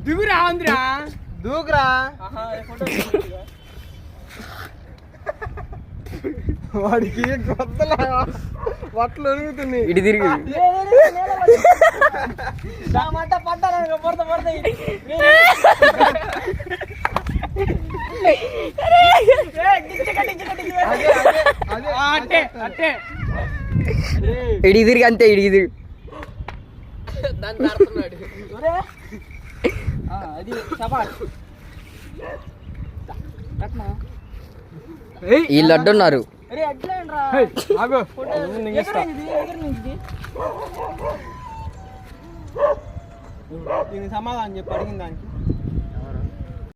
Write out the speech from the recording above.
దిగురా ఆంధ్రా దూకురా వాడికి కొత్తలా వట్లు ఒరుగుతుంది ఇటు తిరిగి ఇడికి తిరిగి అంతే ఇడికి తిరిగి వీళ్ళు అడ్డున్నారు సమాధానం చెప్పి అడిగిన దానికి